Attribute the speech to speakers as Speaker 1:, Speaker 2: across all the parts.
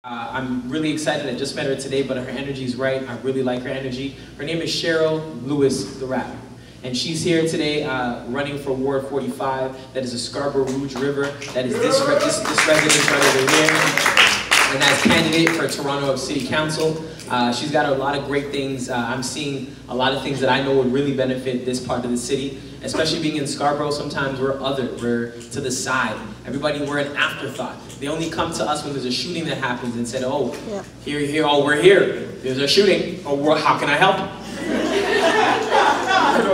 Speaker 1: I'm really excited. I just met her today, but her energy is right. I really like her energy. Her name is Cheryl Lewis-Thurab. And she's here today running for Ward 45. That is the Scarborough Rouge River. That is this residence right over here. And as candidate for Toronto City Council. She's got a lot of great things. I'm seeing a lot of things that I know would really benefit this part of the city. Especially being in Scarborough, sometimes we're we're to the side. Everybody, we're an afterthought. They only come to us when there's a shooting that happens and said, oh, here, oh, we're here. There's a shooting. Oh, how can I help?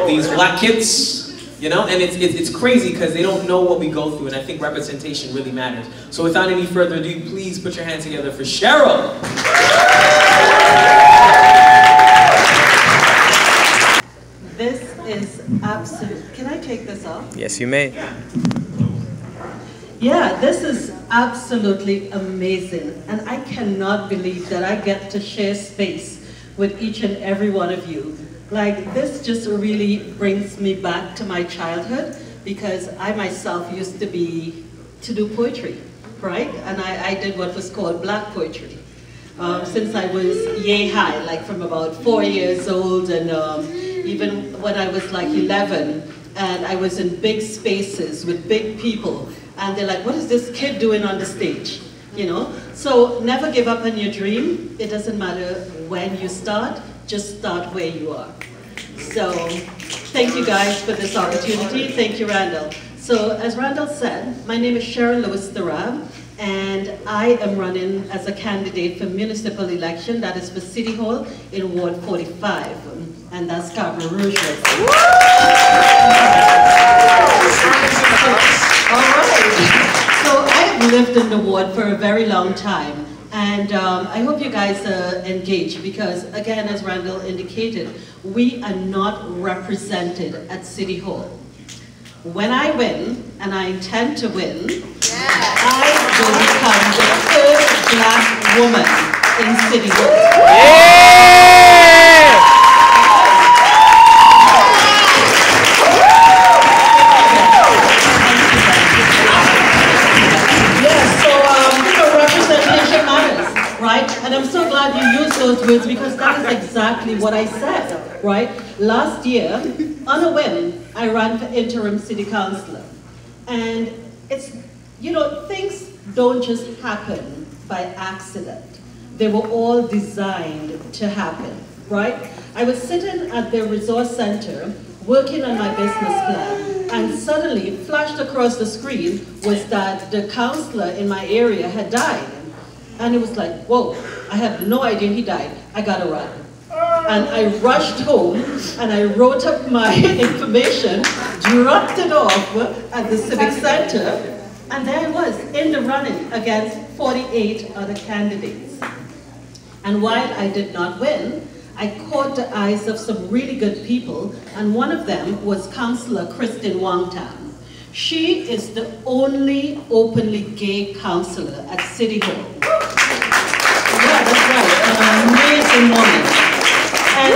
Speaker 1: These black kids, you know? And it's crazy because they don't know what we go through, and I think representation really matters. So without any further ado, please put your hands together for Cheryl.
Speaker 2: This is absolute. Can I take this off?
Speaker 1: Yes, you may.
Speaker 2: Yeah, this is absolutely amazing. And I cannot believe that I get to share space with each and every one of you. Like, this just really brings me back to my childhood, because I myself used to do poetry, right? And I did what was called black poetry. Since I was yay high, like from about 4 years old, and even when I was like 11, and I was in big spaces with big people, and they're like, what is this kid doing on the stage? You know? So never give up on your dream. It doesn't matter when you start, just start where you are. So thank you guys for this opportunity. Thank you, Randell. So as Randell said, my name is Cheryl Lewis-Thurab, and I am running as a candidate for municipal election, that is for City Hall in Ward 45, and that's Scarborough Rouge. All right. So I have lived in the ward for a very long time, and I hope you guys are engaged, because again, as Randell indicated, we are not represented at City Hall. When I win, and I intend to win, I will become the first black woman in City Hall. Representation matters, right? And I'm so glad you used those words, because that is exactly what I said, right? Last year, on a whim, I ran for interim city councillor. And it's, you know, things don't just happen by accident. They were all designed to happen, right? I was sitting at the resource center working on my business plan, and suddenly flashed across the screen was that the councillor in my area had died. And it was like, whoa, I had no idea he died. I gotta run. And I rushed home, and I wrote up my information, dropped it off at the civic center, and there I was in the running against 48 other candidates. And while I did not win, I caught the eyes of some really good people, and one of them was Councillor Christine Wangtam. She is the only openly gay councillor at City Hall. Yeah, that's right, an amazing woman. And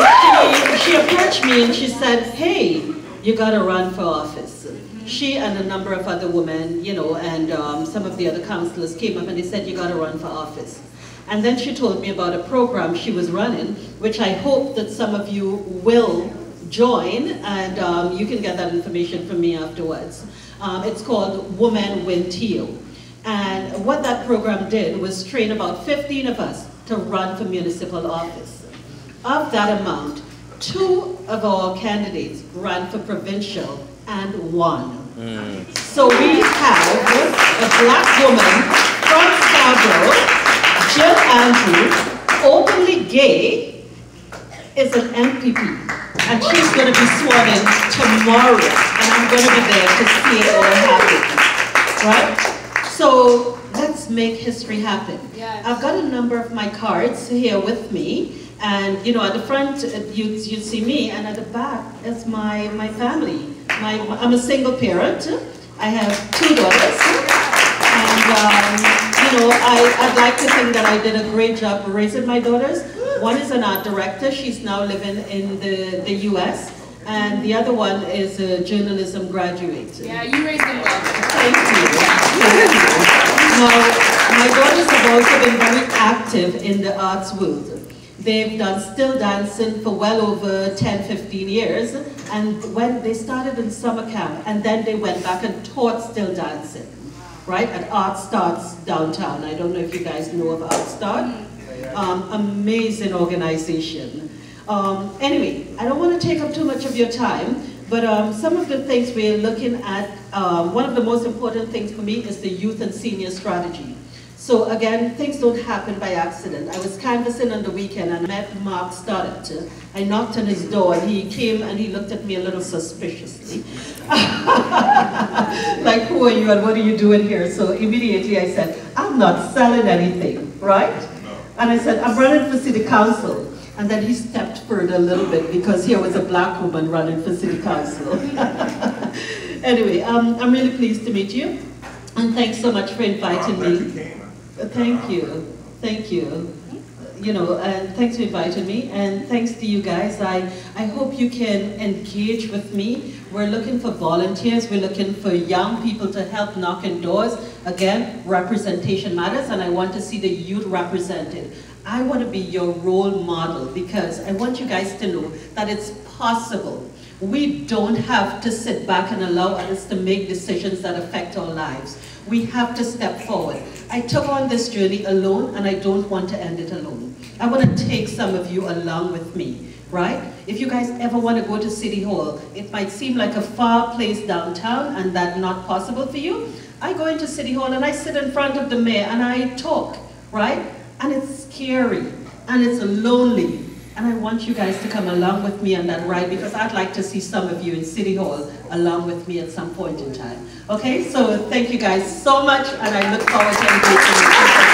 Speaker 2: she approached me and she said, hey, you gotta run for office. She and a number of other women, you know, and some of the other councillors came up and they said, you gotta run for office. And then she told me about a program she was running, which I hope that some of you will join, and you can get that information from me afterwards. It's called Women Win Teal. And what that program did was train about 15 of us to run for municipal office. Of that amount, 2 of our candidates ran for provincial and won. So we have a black woman from Scarborough, Jill Andrew, openly gay, is an MPP, and she's going to be sworn in tomorrow, and I'm going to be there to see it all happen, right? So let's make history happen. Yes. I've got a number of my cards here with me, and you know, at the front you see me, and at the back is my family. I'm a single parent. I have 2 daughters, and you know, I'd like to think that I did a great job raising my daughters. One is an art director. She's now living in the US. And the other one is a journalism graduate.
Speaker 3: Yeah, you raised them well.
Speaker 2: Thank you. Thank you. Now, My daughters have also been very active in the arts world. They've done still dancing for well over 10, 15 years. And when they started in summer camp, and then they went back and taught still dancing, right? At Art Starts downtown. I don't know if you guys know of Art Start. Amazing organization. Anyway, I don't want to take up too much of your time, but some of the things we're looking at, one of the most important things for me is the youth and senior strategy. So again, things don't happen by accident. I was canvassing on the weekend and I met Mark Stoddart. I knocked on his door and he came and he looked at me a little suspiciously. Like, who are you and what are you doing here? So immediately I said, I'm not selling anything, right? And I said, I'm running for city council. And then he stepped further a little bit because here was a black woman running for city council. Anyway, I'm really pleased to meet you. And thanks so much for inviting me. Thank you. Thank you. You know, and thanks for inviting me. And thanks to you guys. I hope you can engage with me. We're looking for volunteers. We're looking for young people to help knock on doors. Again, representation matters, and I want to see the youth represented. I want to be your role model because I want you guys to know that it's possible. We don't have to sit back and allow others to make decisions that affect our lives. We have to step forward. I took on this journey alone and I don't want to end it alone. I want to take some of you along with me, right? If you guys ever want to go to City Hall, it might seem like a far place downtown and that's not possible for you. I go into City Hall and I sit in front of the mayor and I talk, right? And it's scary and it's lonely. And I want you guys to come along with me on that ride because I'd like to see some of you in City Hall along with me at some point in time. Okay, so thank you guys so much and I look forward to engaging with you.